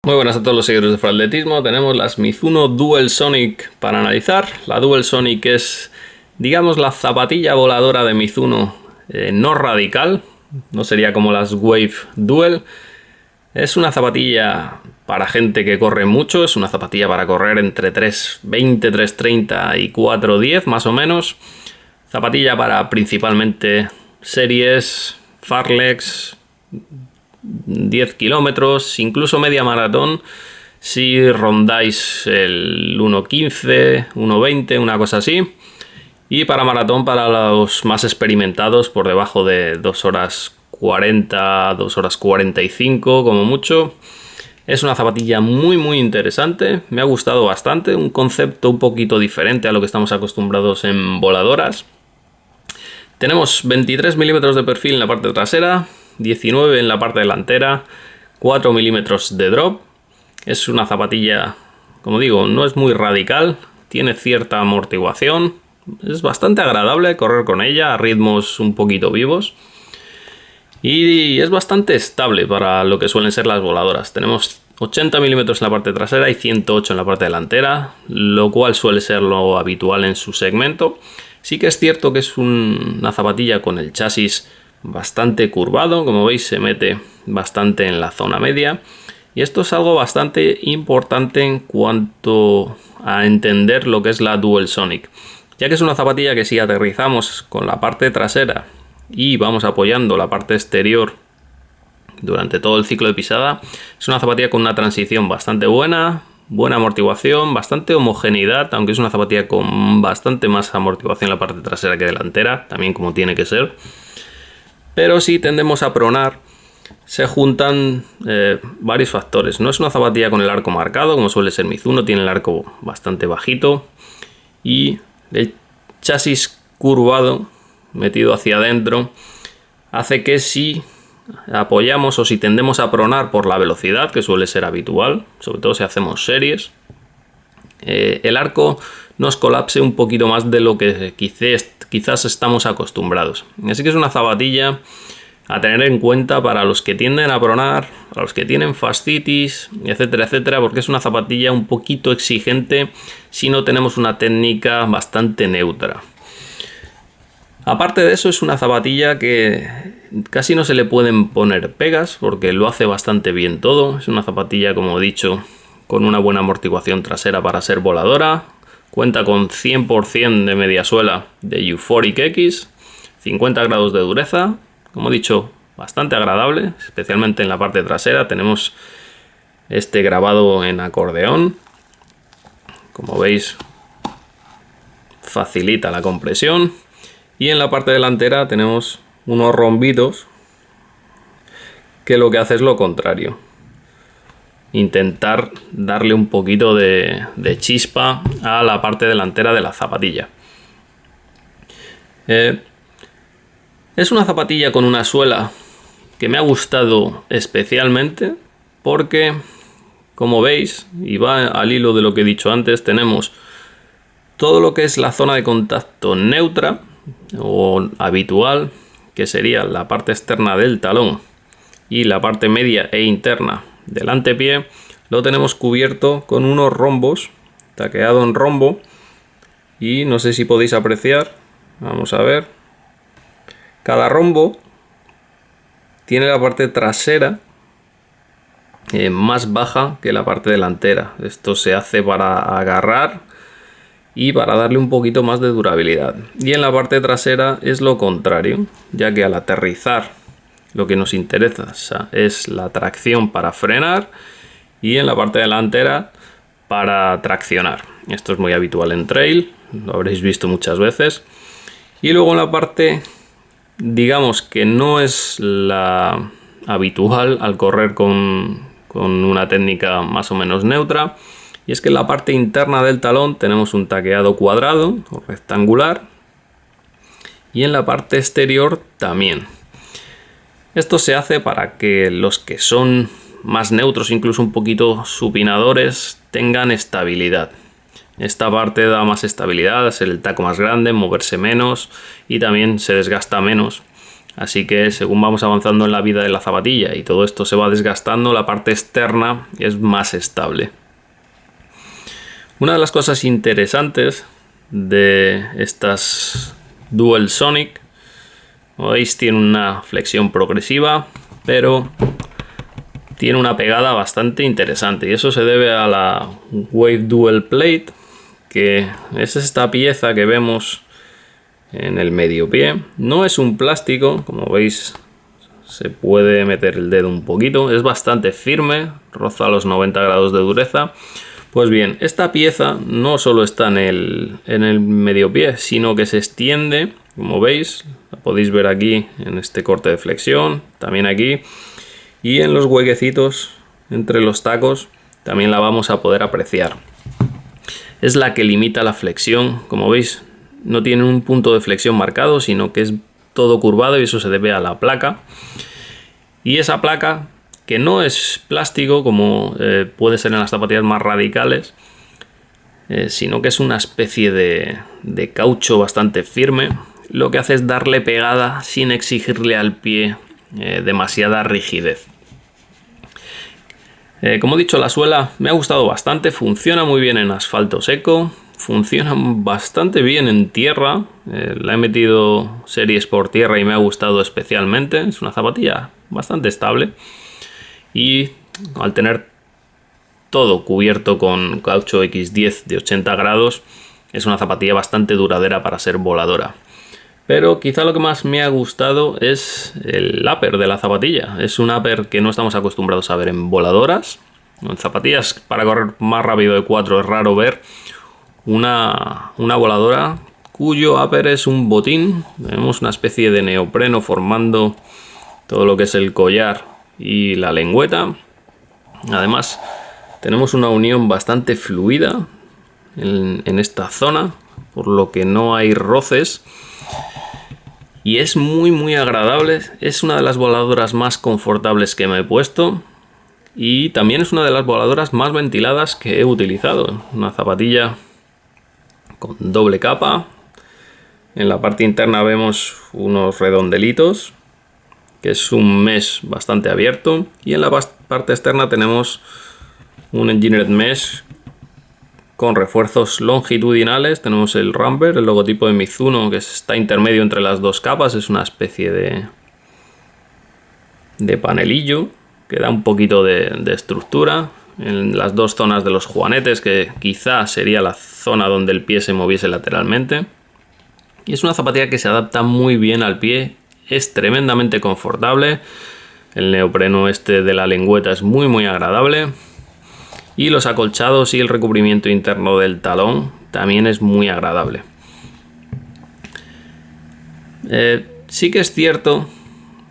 Muy buenas a todos los seguidores de Fratletismo. Tenemos las Mizuno Dual Sonic para analizar. La Dual Sonic es, digamos, la zapatilla voladora de Mizuno, no radical. No sería como las Wave Dual. Es una zapatilla para gente que corre mucho. Es una zapatilla para correr entre 3.20, 3.30 y 4.10 más o menos. Zapatilla para principalmente series, farlex, 10 kilómetros, incluso media maratón, si rondáis el 1.15, 1.20, una cosa así. Y para maratón, para los más experimentados, por debajo de 2 horas 40, 2 horas 45 como mucho. Es una zapatilla muy interesante, me ha gustado bastante, un concepto un poquito diferente a lo que estamos acostumbrados en voladoras. Tenemos 23 milímetros de perfil en la parte trasera, 19 en la parte delantera, 4 milímetros de drop. Es una zapatilla, como digo, no es muy radical, tiene cierta amortiguación, es bastante agradable correr con ella a ritmos un poquito vivos y es bastante estable para lo que suelen ser las voladoras. Tenemos 80 milímetros en la parte trasera y 108 en la parte delantera, lo cual suele ser lo habitual en su segmento. Sí que es cierto que es una zapatilla con el chasis bastante curvado, como veis se mete bastante en la zona media, y esto es algo bastante importante en cuanto a entender lo que es la Dual Sonic, ya que es una zapatilla que si aterrizamos con la parte trasera y vamos apoyando la parte exterior durante todo el ciclo de pisada, es una zapatilla con una transición bastante buena amortiguación, bastante homogeneidad, aunque es una zapatilla con bastante más amortiguación en la parte trasera que delantera, también como tiene que ser. Pero si tendemos a pronar, se juntan varios factores. No es una zapatilla con el arco marcado, como suele ser Mizuno, tiene el arco bastante bajito y el chasis curvado, metido hacia adentro, hace que si apoyamos o si tendemos a pronar por la velocidad, que suele ser habitual, sobre todo si hacemos series, el arco nos colapse un poquito más de lo que quizás estamos acostumbrados. Así que es una zapatilla a tener en cuenta para los que tienden a pronar, para los que tienen fascitis, etcétera, etcétera, porque es una zapatilla un poquito exigente si no tenemos una técnica bastante neutra. Aparte de eso, es una zapatilla que casi no se le pueden poner pegas porque lo hace bastante bien todo. Es una zapatilla, como he dicho, con una buena amortiguación trasera para ser voladora. Cuenta con 100% de media suela de Euphoric X, 50 grados de dureza. Como he dicho, bastante agradable, especialmente en la parte trasera. Tenemos este grabado en acordeón. Como veis, facilita la compresión. Y en la parte delantera tenemos unos rombitos que lo que hace es lo contrario. Intentar darle un poquito de chispa a la parte delantera de la zapatilla. Es una zapatilla con una suela que me ha gustado especialmente porque, como veis, y va al hilo de lo que he dicho antes, tenemos todo lo que es la zona de contacto neutra o habitual, que sería la parte externa del talón y la parte media e interna del antepié, lo tenemos cubierto con unos rombos, taqueado en rombo, y no sé si podéis apreciar, vamos a ver, cada rombo tiene la parte trasera más baja que la parte delantera. Esto se hace para agarrar y para darle un poquito más de durabilidad. Y en la parte trasera es lo contrario, ya que al aterrizar lo que nos interesa es la tracción para frenar y en la parte delantera para traccionar. Esto es muy habitual en trail, lo habréis visto muchas veces. Y luego en la parte, digamos que no es la habitual al correr con una técnica más o menos neutra, y es que en la parte interna del talón tenemos un taqueado cuadrado o rectangular y en la parte exterior también. Esto se hace para que los que son más neutros, incluso un poquito supinadores, tengan estabilidad. Esta parte da más estabilidad, hacer el taco más grande, moverse menos y también se desgasta menos Así que según vamos avanzando en la vida de la zapatilla y todo esto se va desgastando, la parte externa es más estable. Una de las cosas interesantes de estas Dual Sonic, como veis, tiene una flexión progresiva, pero tiene una pegada bastante interesante, y eso se debe a la Wave Dual Plate, que es esta pieza que vemos en el medio pie. No es un plástico, como veis se puede meter el dedo un poquito, es bastante firme, roza los 90 grados de dureza. Pues bien, esta pieza no solo está en el medio pie, sino que se extiende, como veis, la podéis ver aquí en este corte de flexión, también aquí, y en los huequecitos entre los tacos también la vamos a poder apreciar. Es la que limita la flexión, como veis, no tiene un punto de flexión marcado, sino que es todo curvado, y eso se debe a la placa. Y esa placa, que no es plástico como puede ser en las zapatillas más radicales, sino que es una especie de caucho bastante firme, lo que hace es darle pegada sin exigirle al pie demasiada rigidez. Como he dicho, la suela me ha gustado bastante, funciona muy bien en asfalto seco, funciona bastante bien en tierra. La he metido series por tierra y me ha gustado especialmente. Es una zapatilla bastante estable, y al tener todo cubierto con caucho X10 de 80 grados es una zapatilla bastante duradera para ser voladora. Pero quizá lo que más me ha gustado es el upper de la zapatilla. Es un upper que no estamos acostumbrados a ver en voladoras. En zapatillas para correr más rápido de 4 es raro ver una voladora cuyo upper es un botín. Tenemos una especie de neopreno formando todo lo que es el collar y la lengüeta. Además, tenemos una unión bastante fluida en esta zona, por lo que no hay roces. Y es muy agradable, es una de las voladoras más confortables que me he puesto, y también es una de las voladoras más ventiladas que he utilizado. Una zapatilla con doble capa, en la parte interna vemos unos redondelitos, que es un mesh bastante abierto, y en la parte externa tenemos un engineered mesh con refuerzos longitudinales. Tenemos el Rumber, el logotipo de Mizuno, que está intermedio entre las dos capas. Es una especie de panelillo que da un poquito de estructura en las dos zonas de los juanetes, que quizá sería la zona donde el pie se moviese lateralmente. Y es una zapatilla que se adapta muy bien al pie, es tremendamente confortable. El neopreno este de la lengüeta es muy agradable. Y los acolchados y el recubrimiento interno del talón también es muy agradable. Sí que es cierto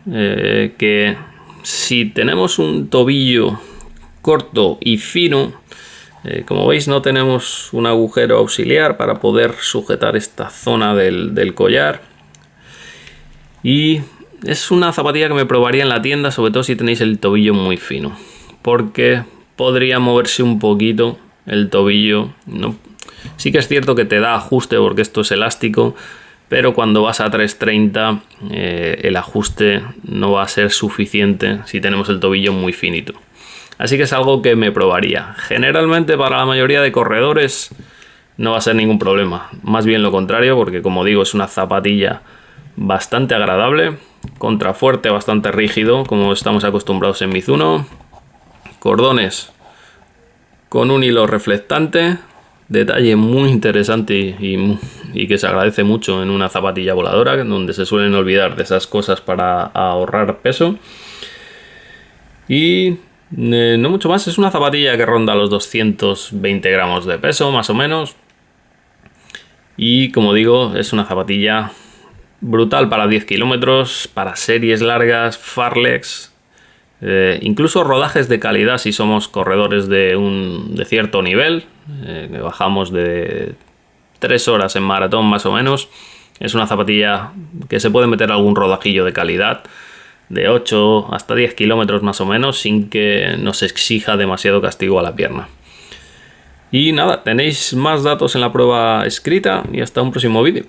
que si tenemos un tobillo corto y fino, como veis no tenemos un agujero auxiliar para poder sujetar esta zona del collar. Y es una zapatilla que me probaría en la tienda, sobre todo si tenéis el tobillo muy fino, porque podría moverse un poquito el tobillo. No, sí que es cierto que te da ajuste porque esto es elástico, pero cuando vas a 330 el ajuste no va a ser suficiente si tenemos el tobillo muy finito. Así que es algo que me probaría. Generalmente para la mayoría de corredores no va a ser ningún problema, más bien lo contrario, porque como digo es una zapatilla bastante agradable, contrafuerte bastante rígido como estamos acostumbrados en Mizuno, cordones con un hilo reflectante, detalle muy interesante y que se agradece mucho en una zapatilla voladora, donde se suelen olvidar de esas cosas para ahorrar peso. Y no mucho más, es una zapatilla que ronda los 220 gramos de peso más o menos, y como digo es una zapatilla brutal para 10 kilómetros, para series largas, farlex, incluso rodajes de calidad si somos corredores de cierto nivel, que bajamos de 3 horas en maratón más o menos. Es una zapatilla que se puede meter algún rodajillo de calidad de 8 hasta 10 kilómetros más o menos, sin que nos exija demasiado castigo a la pierna. Y nada, tenéis más datos en la prueba escrita y hasta un próximo vídeo.